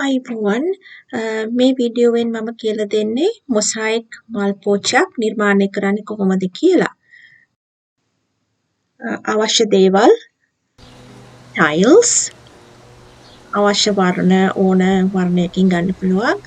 අයිබෝවන් මේ වීඩියෝවෙන් මම කියලා දෙන්නේ මොසායික් මල් පෝච්චයක් නිර්මාණය කරන්නේ කොහොමද කියලා. අවශ්‍ය දේවල් ටයිල්ස් අවශ්‍ය වර්ණ ඕන වර්ණයකින් ගන්න පුළුවන්.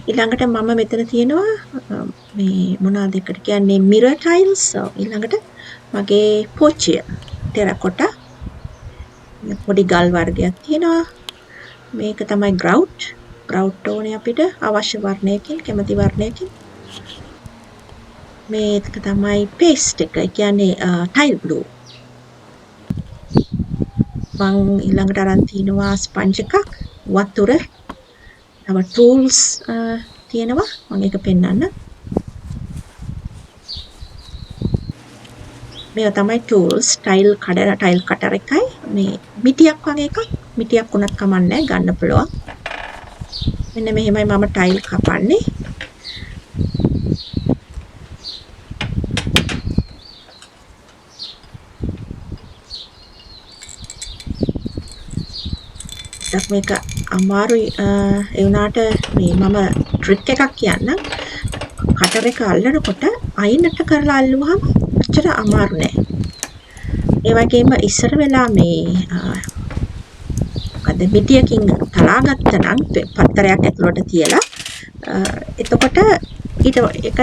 ඊළඟට මම මෙතන තියෙනවා මේ මොනවාද එකට කියන්නේ මිරර් ටයිල්ස්. ඊළඟට මගේ පෝච්චිය ටෙරකොටා පොඩි ගල් වර්ගයක් තියෙනවා. මේක තමයි ග්‍රවුට් ඕනේ අපිට අවශ්‍ය වර්ණයකින් කැමති වර්ණයකින්. මේක තමයි පේස්ට් එක. ඒ කියන්නේ ටයිල් ග්ලූ. මං ඊළඟට අරන් තිනවා ස්පන්ජ් එකක්, වතුර, තව ටූල්ස් තියෙනවා. මම ඒක පෙන්නන්න. මේවා තමයි ටූල්ස්. ටයිල් කටර් එකයි මේ මිටියක් වගේ එකක්. මිටියක් උනත් කමන්නේ ගන්න පුළුවන්. මෙන්න මෙහෙමයි මම ටයිල් කපන්නේ. මේක අමාරුයි ඒ වුණාට මේ මම ට්‍රික් එකක් කියන්නම්. කටර් එක අල්ලනකොට අයිනට කරලා අල්ලුවාම අච්චර අමාරු නෑ. ඒ වගේම ඉස්සර වෙලා මේ මොකද මිටියකින් තලා ගත්තනම් පත්තරයක් ඇතුළට තියලා එතකොට ඊට එක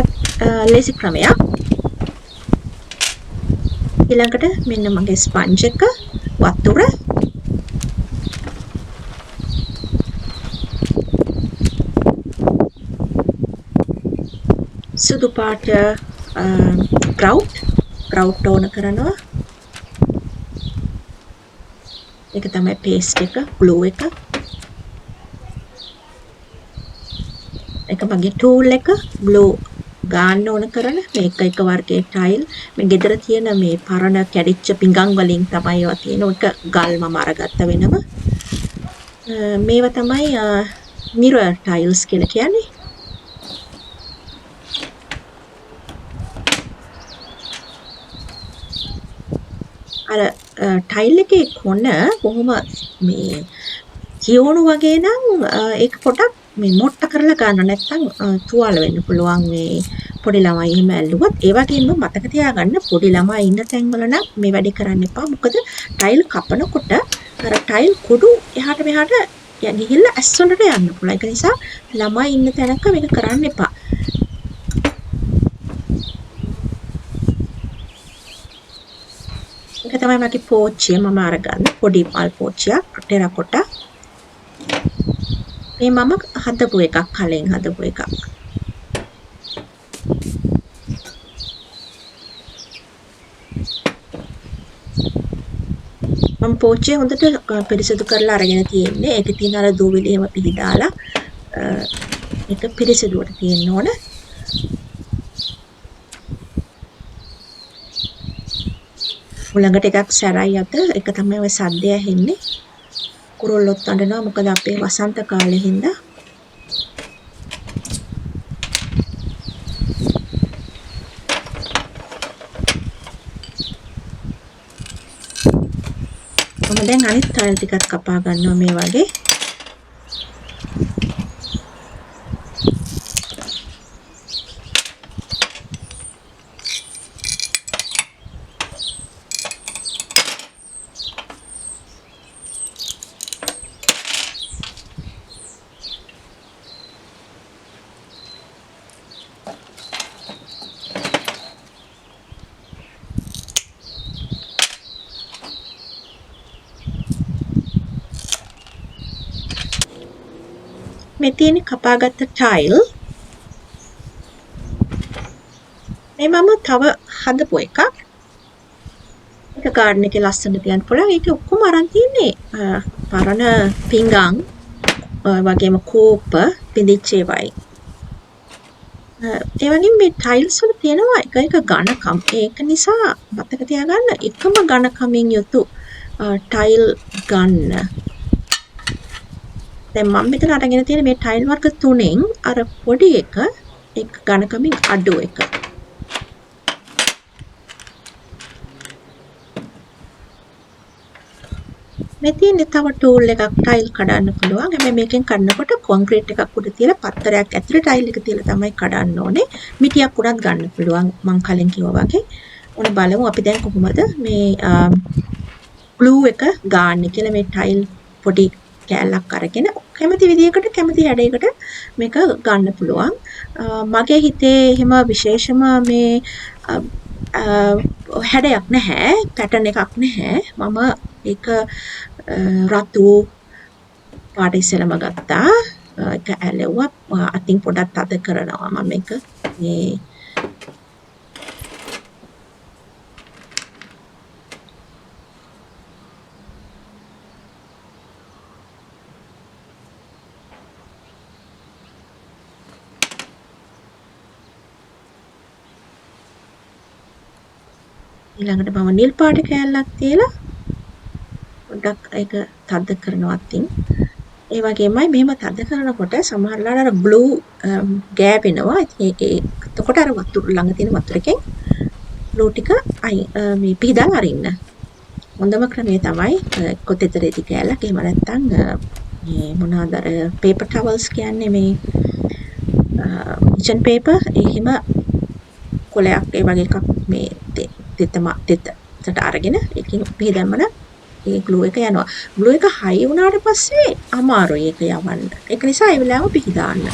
ලේසි ක්‍රමයක්. ඊළඟට මෙන්න මගේ ස්පන්ජ් එක, වතුර, සුදු පාට ග්‍රවුට් ඕන කරනවා. ඒක තමයි පේස්ට් එක, ග්ලූ එක. ඒක මගේ ටූල් එක, ග්ලූ ගන්න ඕන කරන මේක එක වර්ගයේ ටයිල්. මේ ගෙදර තියෙන මේ පරණ කැඩිච්ච පිඟන් වලින් තමයි ඒවා තියෙන. ඒක ගල් මම අරගත්ත වෙනම. මේවා තමයි මිරර් ටයිල්ස් කියලා කියන්නේ. අර ටයිල් එකේ කොන කොහොම මේ කියවණු වගේ නම් ඒක පොඩක් මේ මොට්ට කරලා ගන්න නැත්නම් තුවාල වෙන්න පුළුවන් මේ පොඩි ළමයි එහෙම ඇල්ලුවොත්. ඒ වගේම මතක තියාගන්න පොඩි ළමයි ඉන්න තැන්වල නම් මේ වැඩේ කරන්න එපා. මොකද ටයිල් කපනකොට අර ටයිල් කුඩු එහාට මෙහාට ගිහිල්ලා ඇස් වලට යන්න පුළුවන්. ඒක නිසා ළමයි ඉන්න තැනක මේක කරන්න එපා. ඒක තමයි මගේ පෝච්චිය මම අරගන්න පොඩි මල් පෝච්චියක් ටෙරකොටා. මේ මම හදපු එකක් කලින් හදපු එකක්. මම පෝච්චිය හොඳට පිරිසිදු කරලා අරගෙන තියෙන්නේ. ඒකේ තියෙන අර දූවිලි එහෙම පිළිදාලා ඒක පිරිසිදුවට තියෙන්න ඕන. ළඟට එකක් සැරයි අත එක තමයි ඔය සද්දය ඇහෙන්නේ. කුරුල්ලොත් අඬනවා මොකද අපේ වසන්ත කාලේ හින්දා. මම දැන් අනිත් ටයිල් ටිකක් කපා ගන්නවා මේ වගේ. මේ තියෙන කපාගත්ත ටයිල් මේ මම තව හදපු එකක්. ඒක ගාඩන් එකේ ලස්සනට තියන්න පුළුවන්. ඒක ඔක්කොම අරන් තියන්නේ පරණ පිඟන් වගේම කෝප පිඳිච්ච ඒවායි. ඒ වගේම මේ ටයිල්ස් වල තියෙනවා එක එක ඝනකම්. ඒක නිසා මතක තියාගන්න එකම ඝනකමින් යුතු ටයිල් ගන්න. දැන් මම මෙතන අරගෙන තියෙන මේ ටයිල් වර්ග තුනෙන් අර පොඩි එක ඝනකමින් අඩු එක. මේ තියෙන්නේ තව ටූල් එකක් ටයිල් කඩන්න පුළුවන්. හැබැයි මේකෙන් කඩනකොට කොන්ක්‍රීට් එකක් උඩ තියලා පත්තරයක් ඇතුලේ ටයිල් එක තියලා තමයි කඩන්න ඕනේ. මිටියක් උනත් ගන්න පුළුවන් මං කලින් කිව්වා වගේ. ඔන්න බලමු අපි දැන් කොහොමද මේ ග්ලූ එක ගාන්නේ කියලා මේ ටයිල් පොඩි කෑල්ලක් අරගෙන කැමති විදියකට කැමති හැඩයකට මේක ගන්න පුළුවන්. මගේ හිතේ එහෙම විශේෂම මේ හැඩයක් නැහැ, පැටර්න් එකක් නැහැ. මම ඒක රතු පාට ඉස්සෙල්ලම ගත්තා. ඒක ඇලෙව්වා. අතින් පොඩක් තද කරනවා මම මේක. මේ ඊළඟට මම නිල් පාට කෑල්ලක් තියලා පොඩ්ඩක් ඒක තද කරනවා අතින්. ඒ වගේමයි මෙහෙම තද කරනකොට සමහර වෙලාවට අර ග්ලූ ගෑවෙනවා. ඉතින් එතකොට අර වතුර ළඟ තියෙන වතුරකින් ග්ලූ ටික මේ පිහදන් අරින්න. හොඳම ක්‍රමය තමයි එක්ක තෙතරේදි කෑල්ලක් එහෙම නැත්නම් මේ මොනවාද අර පේපර් ටවල්ස් කියන්නේ මේ කිචන් පේපර් එහෙම කොලයක් ඒ වගේ එකක් මේ තෙතට අරගෙන ඒකෙන් පිහදම්මන ඒ ග්ලූ එක යනවා. ග්ලූ එක හයි වුණාට පස්සේ අමාරුයි ඒක යවන්න. ඒක නිසා ඒ වෙලාවම පිහදාන්න.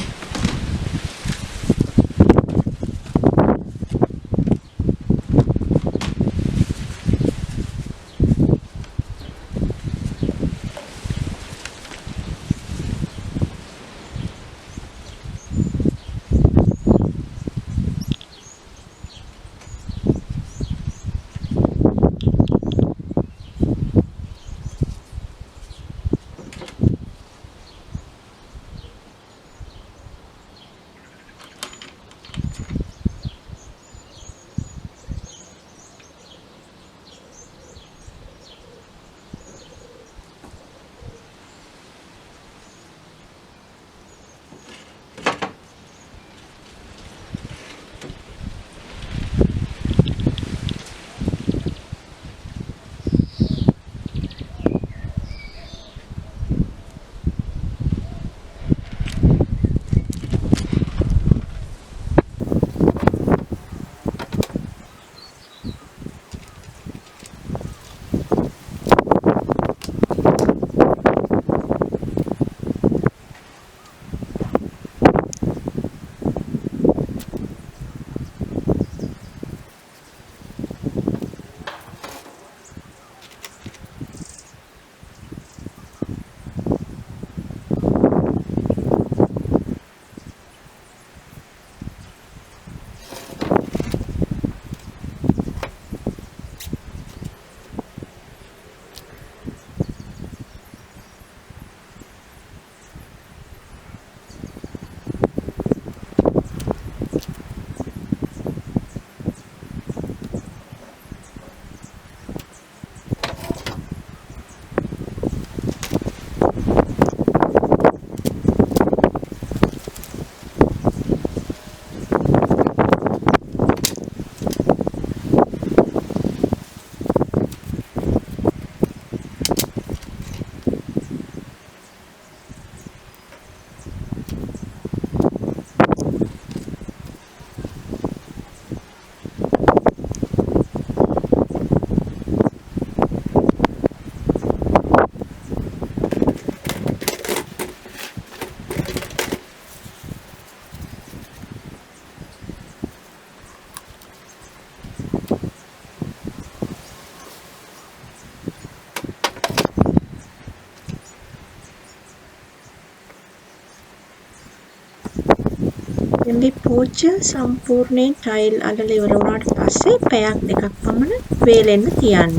මේ පෝච්ච සම්පූර්ණයෙන් ටයිල් අලලා ඉවර වුණාට පස්සේ පැයක් දෙකක් පමණ වේලෙන්න තියන්න.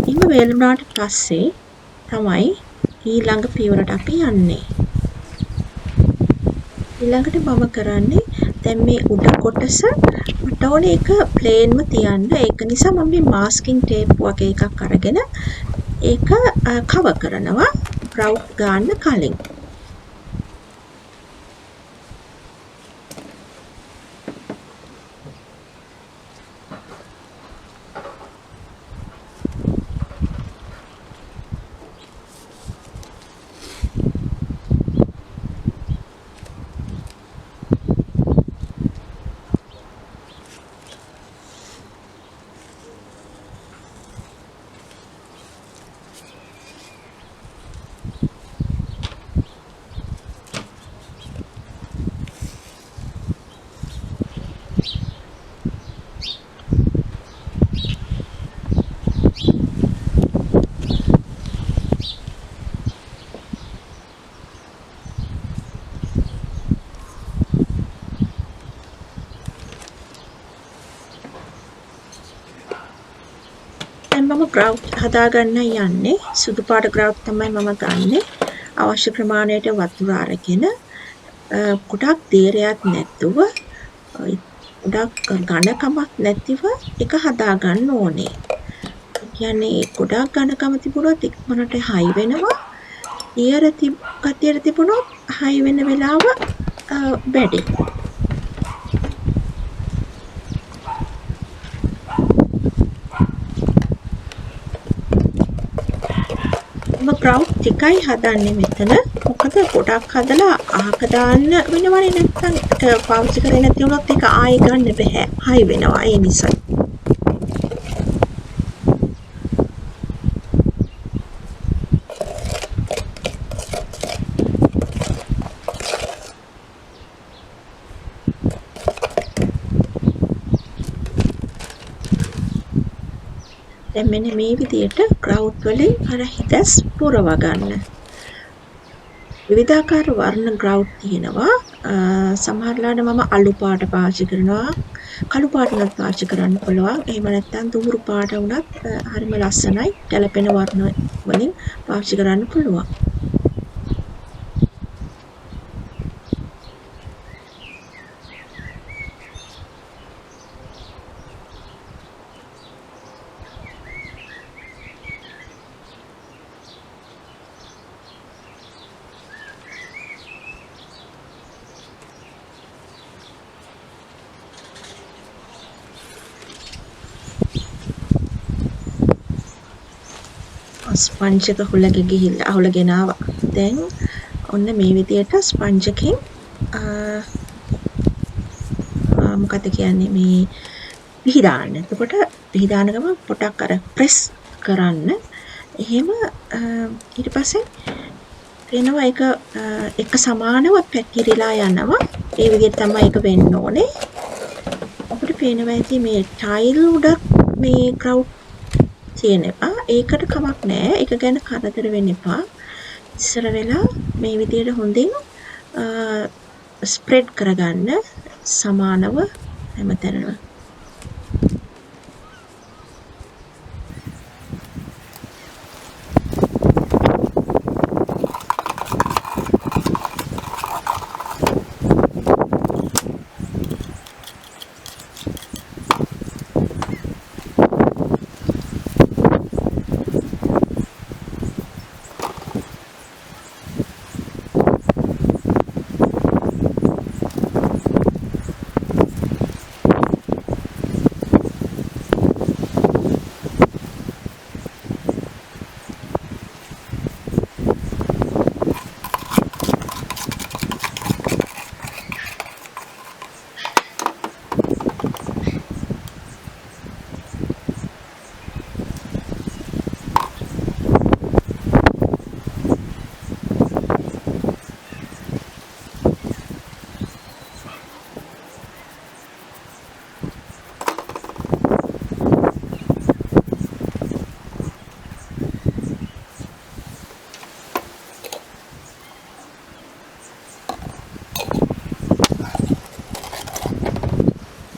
එහෙම වේලුණාට පස්සේ තමයි ඊළඟ පියවරට අපි යන්නේ. ඊළඟට මම කරන්නේ දැන් මේ උඩ කොටස මට ඕනේ ඒක ප්ලේන්ම තියන්න. ඒක නිසා මම මේ මාස්කින් ටේප් වගේ එකක් අරගෙන ඒක කවර් කරනවා ග්‍රවුට් ගන්න කලින්. මම ග්‍රවුට් හදාගන්න යන්නේ. සුදු පාට ග්‍රවුට් තමයි මම ගන්නෙ. අවශ්‍ය ප්‍රමාණයට වතුර අරගෙන ගොඩක් දේරයක් නැතුව ගොඩක් ඝනකමක් නැතිව එක හදාගන්න ඕනේ. ඒ කියන්නේ ගොඩක් ඝනකම තිබුණොත් ඉක්මනට හයි වෙනවා. ලියර ගතියට තිබුණොත් හයි වෙන වෙලාව වැඩි. මම ග්‍රවුට් ටිකයි හදන්නේ මෙතන. මොකද ගොඩක් හදලා අහක දාන්න වෙනවනේ නැත්තම් ඒක පාවිච්චි කරේ නැති වුණොත් ඒක ආයෙ ගන්න බෑ. හයි වෙනවා ඒ නිසා. දැන් මෙන්න මේ විදිහට ග්‍රවුට් වලින් අර හිතස් පුරව ගන්න. විවිධාකාර වර්ණ ග්‍රවුට් තියෙනවා. සමහරලාට මම අලු පාට පාවිච්චි කරනවා. කළු පාට උනත් පාවිච්චි කරන්න පුළුවන්. එහෙම නැත්නම් දුඹුරු පාට උනත් හරිම ලස්සනයි. ගැලපෙන වර්ණ වලින් පාවිච්චි කරන්න පුළුවන්. ස්පන්ජ් එක අහුලගෙන ආවා. දැන් ඔන්න මේ විදිහට ස්පන්ජ් එකෙන් මොකද කියන්නේ මේ පිහදාන්න. එතකොට පිහදාන ගමන් පොඩක් අර ප්‍රෙස් කරන්න. එහෙම ඊට පස්සේ පේනවා ඒක එක සමානව පැතිරිලා යනවා. ඒ විදිහට තමයි ඒක වෙන්න ඕනේ. අපිට පේනවා ඇති මේ ටයිල් උඩ මේ ග්‍රවුට් තියෙනවා. ඒකට කමක් නැහැ. ඒක ගැන කරදර වෙන්න එපා. ඉස්සර වෙලා මේ විදිහට හොඳින් ස්ප්‍රෙඩ් කරගන්න සමානව හැමතැනම.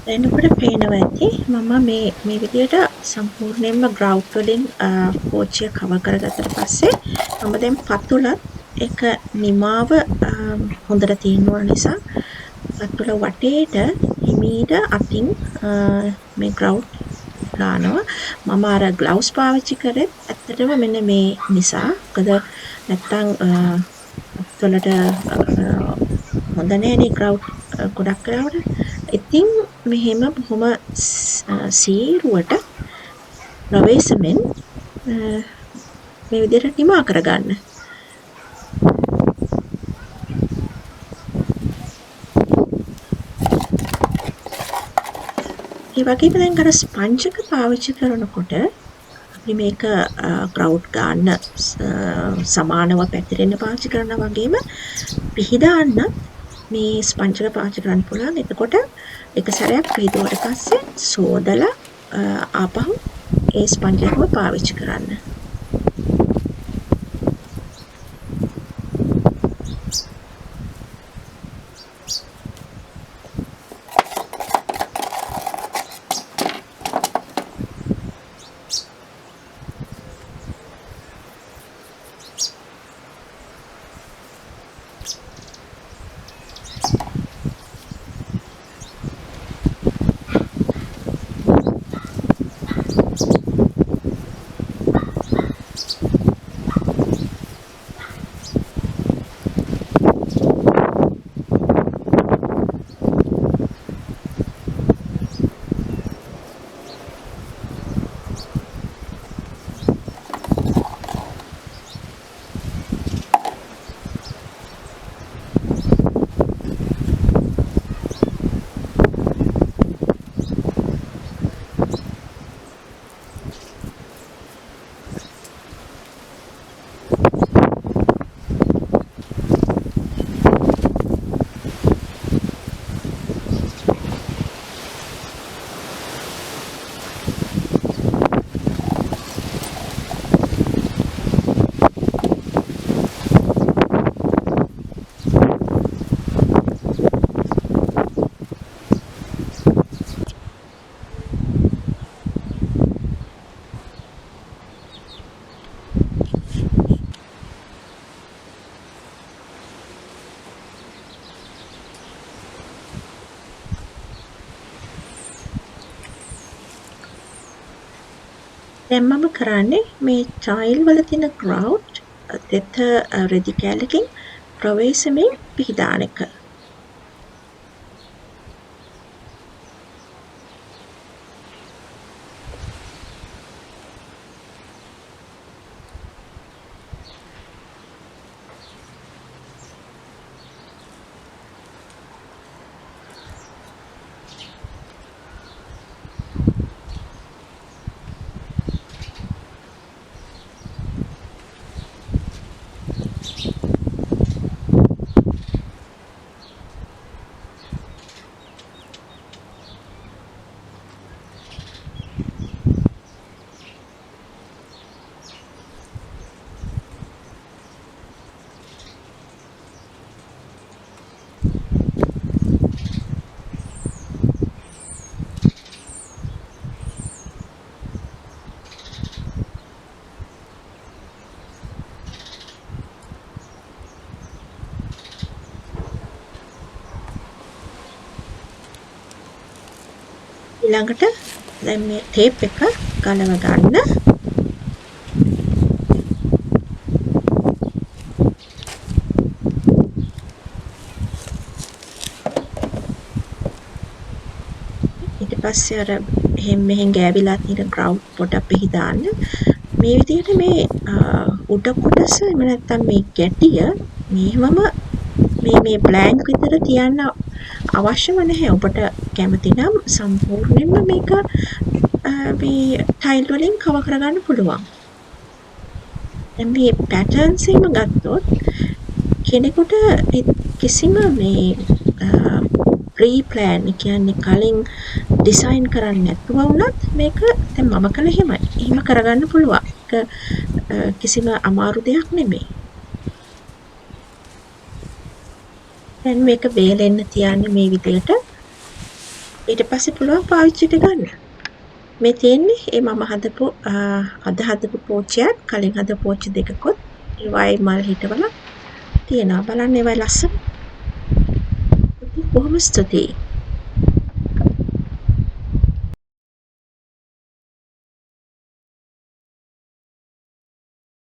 දැන් අපිට පේනවා ඇති මම මේ විදිහට සම්පූර්ණයෙන්ම ග්‍රවුට් වලින් පෝච්චිය කවර් කරගත්තට පස්සේ මම දැන් පතුල එක නිමාව හොඳට තියෙන්න ඕන නිසා පතුල වටේට හිමීට අතින් මේ ග්‍රවුට් ගන්නවා. මම අර ග්ලව්ස් පාවිච්චි කරේ ඇත්තටම මෙන්න මේ නිසා. මොකද නැත්තම් පතුලට හොඳ නෑනේ ග්‍රවුට් ගොඩක් කරාට. ඉතින් මෙහෙම බොහොම සීරුවට ප්‍රවේශමෙන් මේ විදිහට නිමා කරගන්න. ඒ වගේම දැන් අර ස්පන්ජ් එක පාවිච්චි කරනකොට අපි මේක ග්‍රවුට් ගන්න සමානව පැතිරෙන්න පාවිච්චි කරනවා වගේම පිහදාන්න මේ ස්පන්ජ් එක පාවිච්චි කරන්න පුළුවන්. එතකොට එක සැරයක් පිහදුවට පස්සේ සෝදලා ආපහු ඒ ස්පන්ජ් එකම පාවිච්චි කරන්න. දැන් මම කරන්නේ මේ ටයිල් වල තියෙන ග්‍රවුට් දෙත රෙදි කෑල්ලකින් ප්‍රවේශමෙන් පිහිදාන එක. ඊළඟට දැන් මේ ටේප් එක ගලව ගන්න. ඊට පස්සේ අර මෙහෙන් ගෑවිලා තියෙන ග්‍රවුට් පොඩක් පිහදාන්න. මේ විදිහට මේ උඩ කොටස එහෙම නැත්නම් මේ ගැටිය මෙහෙමම මේ බ්ලැන්ක් විතර තියන්න අවශ්‍යම නැහැ. ඔබට කැමති නම් සම්පූර්ණයෙන්ම මේක මේ ටයිල් වලින් කවර් කරගන්න පුළුවන්. දැන් මේ පැටර්න්ස් එහෙම ගත්තොත් කෙනෙකුට කිසිම මේ ප්‍රී ප්ලෑන් කියන්නේ කලින් ඩිසයින් කරන්නේ නැතුව වුණත් මේක දැන් මම කළ එහෙමයි. එහෙම කරගන්න පුළුවන්. ඒක කිසිම අමාරු දෙයක් නෙමෙයි. දැන් මේක බේලෙන්න තියන්නේ මේ විදිහට. ඊට පස්සේ පුළුවන් පාවිච්චිට ගන්න. මේ තියෙන්නේ මම හදපු පෝච්චියත් කලින් හදපු පෝච්චි දෙකකුත් ඒවයි මල් හිටවලා තියෙනවා. බලන්න ඒවයි ලස්සන. බොහොම ස්තුතියි.